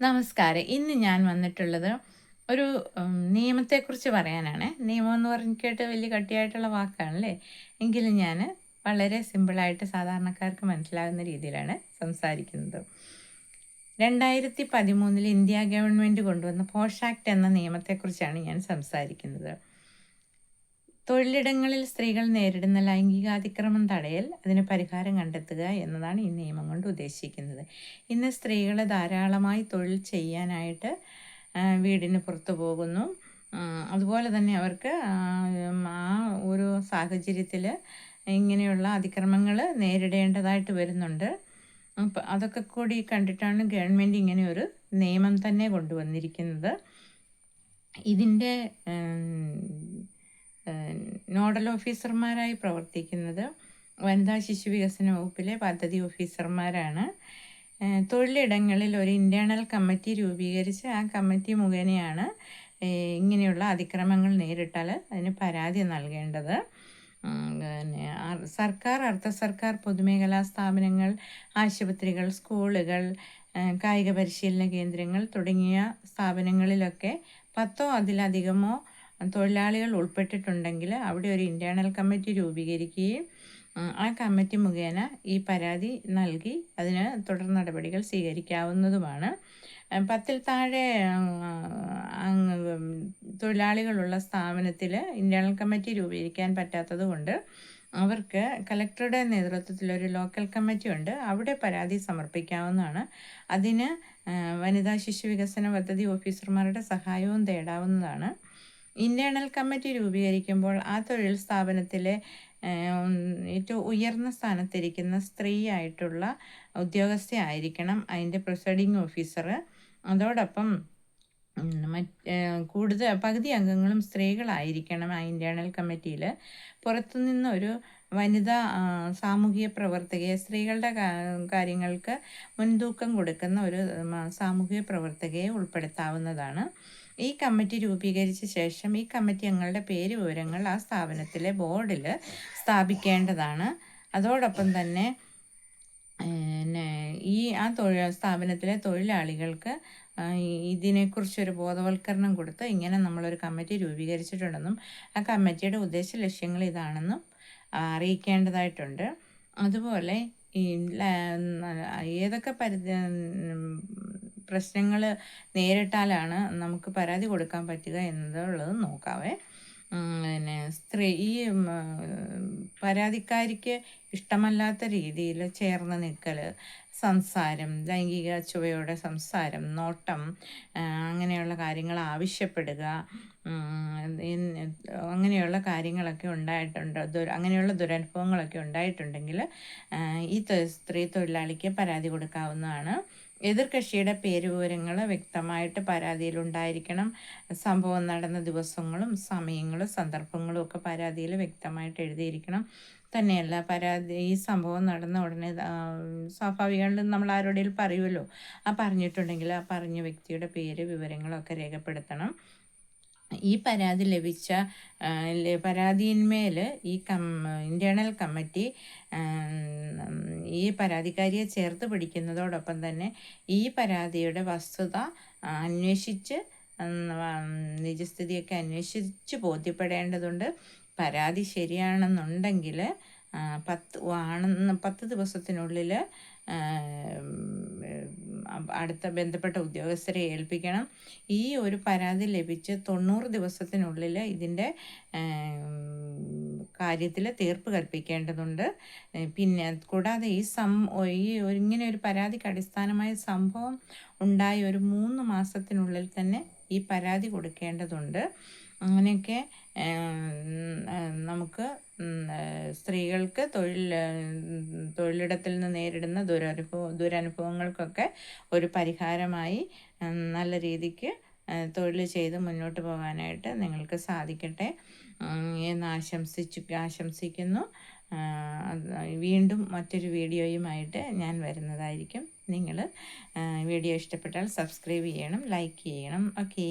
നമസ്കാരം. ഇന്ന് ഞാൻ വന്നിട്ടുള്ളത് ഒരു നിയമത്തെക്കുറിച്ച് പറയാനാണ്. നിയമം എന്ന് പറഞ്ഞ് കേട്ട് വലിയ കട്ടിയായിട്ടുള്ള വാക്കാണല്ലേ. എങ്കിലും ഞാൻ വളരെ സിമ്പിളായിട്ട് സാധാരണക്കാർക്ക് മനസ്സിലാകുന്ന രീതിയിലാണ് സംസാരിക്കുന്നത്. 2013 ഇന്ത്യ ഗവൺമെൻറ് കൊണ്ടുവന്ന പോഷ് ആക്ട് എന്ന നിയമത്തെക്കുറിച്ചാണ് ഞാൻ സംസാരിക്കുന്നത്. തൊഴിലിടങ്ങളിൽ സ്ത്രീകൾ നേരിടുന്ന ലൈംഗികാതിക്രമം തടയൽ, അതിന് പരിഹാരം കണ്ടെത്തുക എന്നതാണ് ഈ നിയമം കൊണ്ട് ഉദ്ദേശിക്കുന്നത്. ഇന്ന് സ്ത്രീകൾ ധാരാളമായി തൊഴിൽ ചെയ്യാനായിട്ട് വീടിന് പുറത്തു പോകുന്നു. അതുപോലെ തന്നെ അവർക്ക് ആ ഒരു സാഹചര്യത്തിൽ ഇങ്ങനെയുള്ള അതിക്രമങ്ങൾ നേരിടേണ്ടതായിട്ട് വരുന്നുണ്ട്. അപ്പം അതൊക്കെ കൂടി കണ്ടിട്ടാണ് ഗവൺമെൻറ് ഇങ്ങനെ ഒരു നിയമം തന്നെ കൊണ്ടുവന്നിരിക്കുന്നത്. ഇതിൻ്റെ നോഡൽ ഓഫീസർമാരായി പ്രവർത്തിക്കുന്നത് വനിതാ ശിശു വികസന വകുപ്പിലെ പദ്ധതി ഓഫീസർമാരാണ്. തൊഴിലിടങ്ങളിൽ ഒരു ഇൻറ്റേർണൽ കമ്മിറ്റി രൂപീകരിച്ച് ആ കമ്മിറ്റി മുഖേനയാണ് ഇങ്ങനെയുള്ള അതിക്രമങ്ങൾ നേരിട്ടാൽ അതിന് പരാതി നൽകേണ്ടത്. പിന്നെ സർക്കാർ, അർദ്ധ സർക്കാർ പൊതുമേഖലാ സ്ഥാപനങ്ങൾ, ആശുപത്രികൾ, സ്കൂളുകൾ, കായിക പരിശീലന കേന്ദ്രങ്ങൾ തുടങ്ങിയ സ്ഥാപനങ്ങളിലൊക്കെ 10 അതിലധികമോ തൊഴിലാളികൾ ഉൾപ്പെട്ടിട്ടുണ്ടെങ്കിൽ അവിടെ ഒരു ഇൻറ്റേർണൽ കമ്മിറ്റി രൂപീകരിക്കുകയും ആ കമ്മിറ്റി മുഖേന ഈ പരാതി നൽകി അതിന് തുടർ നടപടികൾ സ്വീകരിക്കാവുന്നതുമാണ്. 10-ൽ താഴെ തൊഴിലാളികളുള്ള സ്ഥാപനത്തിൽ ഇൻറ്റേർണൽ കമ്മിറ്റി രൂപീകരിക്കാൻ പറ്റാത്തത് കൊണ്ട് അവർക്ക് കളക്ടറുടെ നേതൃത്വത്തിൽ ഒരു ലോക്കൽ കമ്മിറ്റി ഉണ്ട്. അവിടെ പരാതി സമർപ്പിക്കാവുന്നതാണ്. അതിന് വനിതാ ശിശു വികസന പദ്ധതി ഓഫീസർമാരുടെ സഹായവും തേടാവുന്നതാണ്. ഇൻറ്റേർണൽ കമ്മിറ്റി രൂപീകരിക്കുമ്പോൾ ആ തൊഴിൽ സ്ഥാപനത്തിലെ ഏറ്റവും ഉയർന്ന സ്ഥാനത്തിരിക്കുന്ന സ്ത്രീ ആയിട്ടുള്ള ഉദ്യോഗസ്ഥയായിരിക്കണം അതിൻ്റെ പ്രിസൈഡിങ് ഓഫീസർ. അതോടൊപ്പം കൂടുതൽ പകുതി അംഗങ്ങളും സ്ത്രീകളായിരിക്കണം ആ ഇൻറ്റേർണൽ കമ്മിറ്റിയിൽ. പുറത്തുനിന്ന് ഒരു വനിതാ സാമൂഹിക പ്രവർത്തകയെ, സ്ത്രീകളുടെ കാര്യങ്ങൾക്ക് മുൻതൂക്കം കൊടുക്കുന്ന ഒരു സാമൂഹിക പ്രവർത്തകയെ ഉൾപ്പെടുത്താവുന്നതാണ്. ഈ കമ്മിറ്റി രൂപീകരിച്ച ശേഷം ഈ കമ്മിറ്റി അംഗങ്ങളുടെ പേര് വിവരങ്ങൾ ആ സ്ഥാപനത്തിലെ ബോർഡിൽ സ്ഥാപിക്കേണ്ടതാണ്. അതോടൊപ്പം തന്നെ ആ സ്ഥാപനത്തിലെ തൊഴിലാളികൾക്ക് ഇതിനെക്കുറിച്ചൊരു ബോധവൽക്കരണം കൊടുത്ത് ഇങ്ങനെ നമ്മളൊരു കമ്മിറ്റി രൂപീകരിച്ചിട്ടുണ്ടെന്നും ആ കമ്മിറ്റിയുടെ ഉദ്ദേശ ലക്ഷ്യങ്ങൾ ഇതാണെന്നും അറിയിക്കേണ്ടതായിട്ടുണ്ട്. അതുപോലെ ഈ ഏതൊക്കെ പ്രശ്നങ്ങൾ നേരിട്ടാലാണ് നമുക്ക് പരാതി കൊടുക്കാൻ പറ്റുക എന്നുള്ളത് നോക്കാവേ. പിന്നെ ഈ പരാതിക്കാരിക്ക് ഇഷ്ടമല്ലാത്ത രീതിയിൽ ചേർന്ന് നിൽക്കൽ, സംസാരം, ലൈംഗിക ചുവയോടെ സംസാരം, നോട്ടം, അങ്ങനെയുള്ള കാര്യങ്ങൾ ആവശ്യപ്പെടുക, അങ്ങനെയുള്ള കാര്യങ്ങളൊക്കെ ഉണ്ടായിട്ടുണ്ട്. അങ്ങനെയുള്ള ദുരനുഭവങ്ങളൊക്കെ ഉണ്ടായിട്ടുണ്ടെങ്കിൽ ഈ സ്ത്രീ തൊഴിലാളിക്ക് പരാതി കൊടുക്കാവുന്നതാണ്. എതിർകക്ഷിയുടെ പേര് വിവരങ്ങൾ വ്യക്തമായിട്ട് പരാതിയിലുണ്ടായിരിക്കണം. സംഭവം നടന്ന ദിവസങ്ങളും സമയങ്ങളും സന്ദർഭങ്ങളും ഒക്കെ പരാതിയിൽ വ്യക്തമായിട്ട് എഴുതിയിരിക്കണം. തന്നെയല്ല, ഈ സംഭവം നടന്ന ഉടനെ സ്വാഭാവികമായിട്ടും നമ്മൾ ആരോടെങ്കിലും പറയുമല്ലോ. ആ പറഞ്ഞിട്ടുണ്ടെങ്കിൽ ആ പറഞ്ഞ വ്യക്തിയുടെ പേര് വിവരങ്ങളൊക്കെ രേഖപ്പെടുത്തണം. ഈ പരാതി ലഭിച്ച പരാതിയിന്മേൽ ഈ ഇൻറ്റേർണൽ കമ്മിറ്റി ഈ പരാതിക്കാരിയെ ചേർത്ത് പിടിക്കുന്നതോടൊപ്പം തന്നെ ഈ പരാതിയുടെ വസ്തുത അന്വേഷിച്ച് നിജസ്ഥിതിയൊക്കെ അന്വേഷിച്ച് ബോധ്യപ്പെടേണ്ടതുണ്ട്. പരാതി ശരിയാണെന്നുണ്ടെങ്കിൽ 10 ദിവസത്തിനുള്ളിൽ അടുത്ത ബന്ധപ്പെട്ട ഉദ്യോഗസ്ഥരെ ഏൽപ്പിക്കണം. ഈ ഒരു പരാതി ലഭിച്ച് 90 ദിവസത്തിനുള്ളിൽ ഇതിൻ്റെ കാര്യത്തിൽ തീർപ്പ് കൽപ്പിക്കേണ്ടതുണ്ട്. പിന്നെ കൂടാതെ ഇങ്ങനെ ഒരു പരാതിക്ക് അടിസ്ഥാനമായ സംഭവം ഉണ്ടായ ഒരു 3 മാസത്തിനുള്ളിൽ തന്നെ ഈ പരാതി കൊടുക്കേണ്ടതുണ്ട്. അങ്ങനെയൊക്കെ നമുക്ക് സ്ത്രീകൾക്ക് തൊഴിലിടത്തിൽ നിന്ന് നേരിടുന്ന ദുരനുഭവങ്ങൾക്കൊക്കെ ഒരു പരിഹാരമായി നല്ല രീതിക്ക് തൊഴിൽ ചെയ്ത് മുന്നോട്ട് പോകാനായിട്ട് നിങ്ങൾക്ക് സാധിക്കട്ടെ എന്ന് ആശംസിക്കുന്നു. വീണ്ടും മറ്റൊരു വീഡിയോയുമായിട്ട് ഞാൻ വരുന്നതായിരിക്കും. നിങ്ങൾ വീഡിയോ ഇഷ്ടപ്പെട്ടാൽ സബ്സ്ക്രൈബ് ചെയ്യണം, ലൈക്ക് ചെയ്യണം. ഓക്കേ.